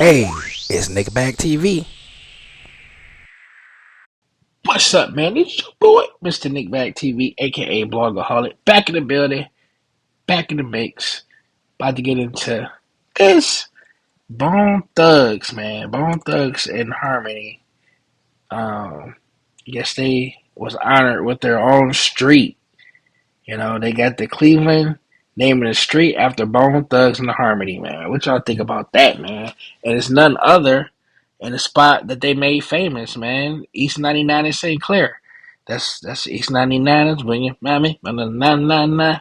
Hey, it's Nickelback TV. What's up, man? It's your boy, Mr. N.W.A TV, aka Blogaholic, back in the building, back in the mix. About to get into this Bone Thugs, man. Bone Thugs and Harmony. I guess they was honored with their own street. You know, they got the Cleveland naming the street after Bone Thugs and Harmony, man. What y'all think about that, man? And it's none other in the spot that they made famous, man. East 99 in St. Clair. That's East 99 is when you mommy. 999.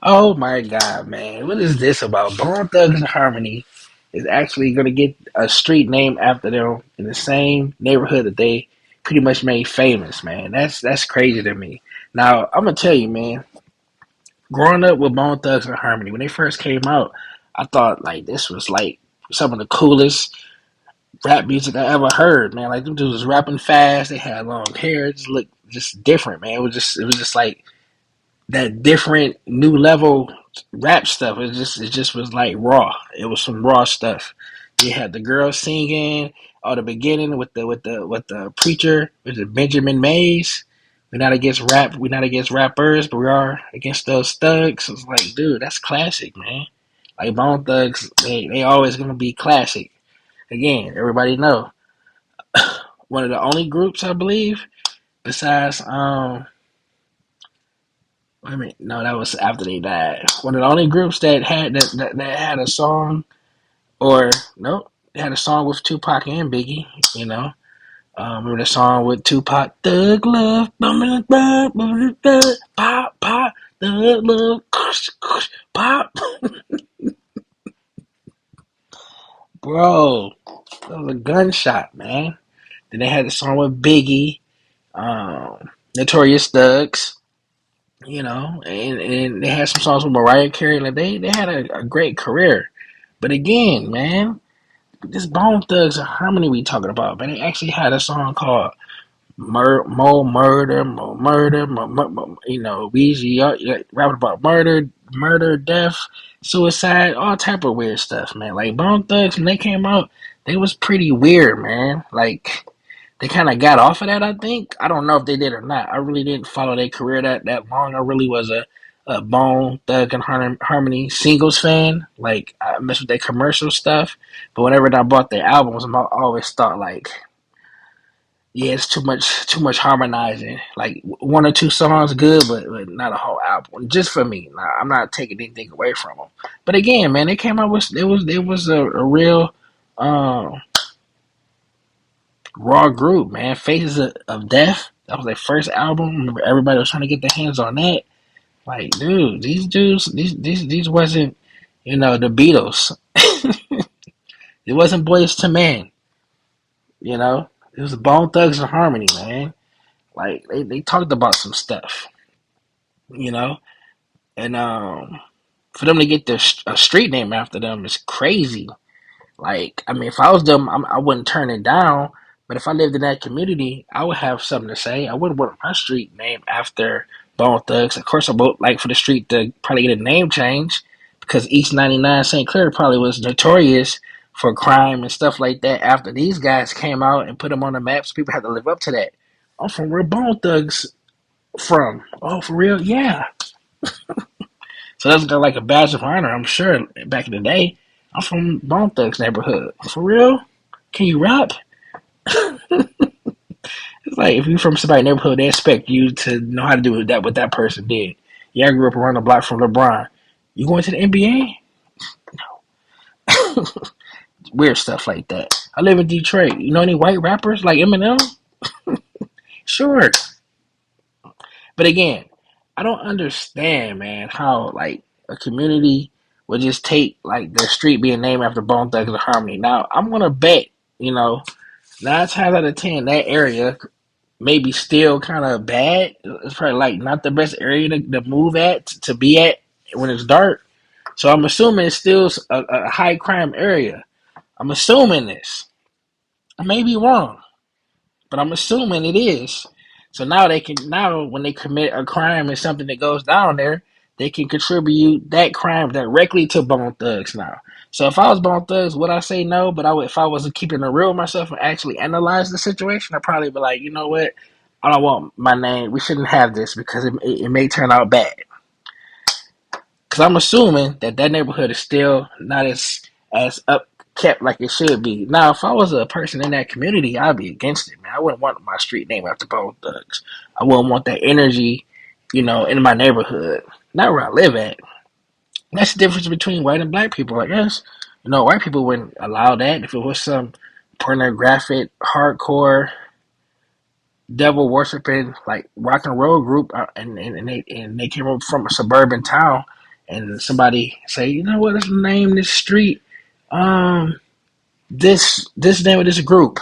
Oh my god, man. What is this about? Bone Thugs and Harmony is actually gonna get a street named after them in the same neighborhood that they pretty much made famous, man. That's crazy to me. Now, I'm gonna tell you, man, growing up with Bone Thugs and Harmony, when they first came out, I thought like this was like some of the coolest rap music I ever heard, man. Like them dudes was rapping fast, they had long hair, it just looked just different, man. It was just like that different new level rap stuff. It just was like raw. It was some raw stuff. You had the girls singing at the beginning with the preacher, with the Benjamin Mays. We're not against rap. We're not against rappers, but we are against those thugs. It's like, dude, that's classic, man. Like Bone Thugs, they always gonna be classic. Again, everybody know one of the only groups I believe besides I mean, no, that was after they died. One of the only groups that that had a song, or no, they had a song with Tupac and Biggie. You know, remember the song with Tupac, "Thug Love," pop pop, Thug Love, pop, bro. That was a gunshot, man. Then they had the song with Biggie, Notorious Thugs. You know, and they had some songs with Mariah Carey. Like they had a great career. But again, man, this Bone Thugs and Harmony we talking about, man, they actually had a song called Mo Murder, Mo Murder, you know, Weezy rapping about murder, death, suicide, all type of weird stuff, man. Like Bone Thugs, when they came out, they was pretty weird, man. Like they kind of got off of that, I think. I don't know if they did or not. I really didn't follow their career that long. I really was a Bone Thug and Harmony singles fan. Like I messed with their commercial stuff, but whenever I bought their albums, I always thought like, yeah, it's too much harmonizing. Like one or two songs good, but not a whole album. Just for me, nah, I'm not taking anything away from them. But again, man, they came out with it was a real. Um, Raw group, man. Faces of Death. That was their first album. Remember, everybody was trying to get their hands on that. Like, dude, these dudes, these wasn't, you know, the Beatles. It wasn't Boys to Men. You know, it was Bone Thugs and Harmony, man. Like they talked about some stuff, you know, and for them to get their a street name after them is crazy. Like, I mean, if I was them, I wouldn't turn it down. But if I lived in that community, I would have something to say. I wouldn't want my street named after Bone Thugs. Of course, I would like for the street to probably get a name change because East 99 St. Clair probably was notorious for crime and stuff like that. After these guys came out and put them on the maps, people had to live up to that. I'm from where Bone Thugs from. Oh, for real? Yeah. So that's like a badge of honor, I'm sure, back in the day. I'm from Bone Thugs neighborhood. For real? Can you rap? It's like if you're from somebody's neighborhood, they expect you to know how to do that what that person did. Yeah, I grew up around the block from LeBron. You going to the NBA? Weird stuff like that. I live in Detroit. You know any white rappers like Eminem? Sure. But again, I don't understand, man, how like a community would just take like their street being named after Bone Thugs and Harmony. Now I'm gonna bet, you know, 9 times out of 10 that area maybe still kind of bad. It's probably like not the best area to move at to be at when it's dark. So I'm assuming it's still a high crime area. I'm assuming this. I may be wrong, but I'm assuming it is. So now they can now when they commit a crime and something that goes down there, they can contribute that crime directly to Bone Thugs now. So if I was Bone Thugs, would I say no? But if I wasn't keeping it real with myself and actually analyze the situation, I'd probably be like, you know what? I don't want my name. We shouldn't have this because it may turn out bad. Because I'm assuming that neighborhood is still not as up kept like it should be. Now, if I was a person in that community, I'd be against it, man. I wouldn't want my street name after Bone Thugs. I wouldn't want that energy, in my neighborhood, not where I live at. That's the difference between white and black people, I guess. White people wouldn't allow that if it was some pornographic, hardcore, devil worshiping like rock and roll group, and they came up from a suburban town, and somebody say, you know what, let's name this street, this name of this group.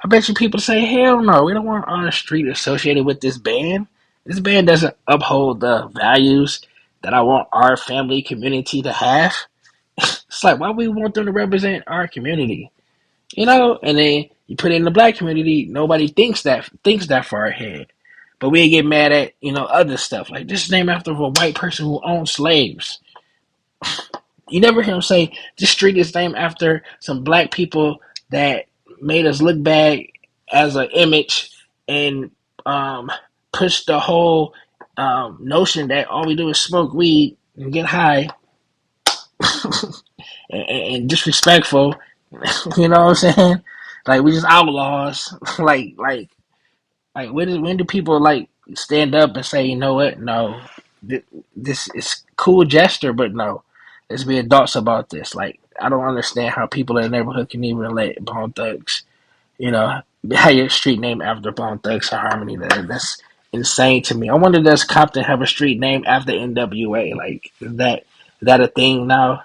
I bet you people say, hell no, we don't want our street associated with this band. This band doesn't uphold the values that I want our family community to have. It's like, why we want them to represent our community? And then you put it in the black community, nobody thinks that far ahead. But we get mad at, other stuff. Like, this is named after a white person who owned slaves. You never hear him say this street is named after some black people that made us look bad as an image, and push the whole notion that all we do is smoke weed and get high, and disrespectful. You know what I'm saying? Like, we just outlaws. like when do people like stand up and say, you know what? No, this is cool gesture, but no, let's be adults about this. Like, I don't understand how people in the neighborhood can even let Bone Thugs, have your street name after Bone Thugs-n-Harmony. That's insane to me. I wonder, does Compton have a street named after N.W.A? Like, is that a thing now?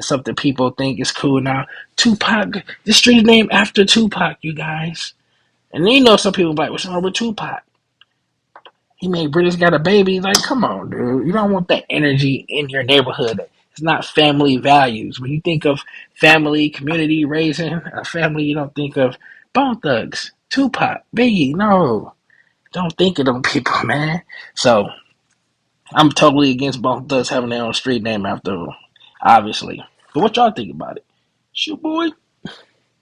Something people think is cool now. Tupac, the street is named after Tupac, you guys. And some people be like, what's wrong with Tupac? He made British Got a Baby. Like, come on, dude. You don't want that energy in your neighborhood. It's not family values. When you think of family, community, raising a family, you don't think of Bone Thugs, Tupac, Biggie. No. Don't think of them people, man. So, I'm totally against Bone Thugs having their own street name after them, obviously. But what y'all think about it? Shoot, boy.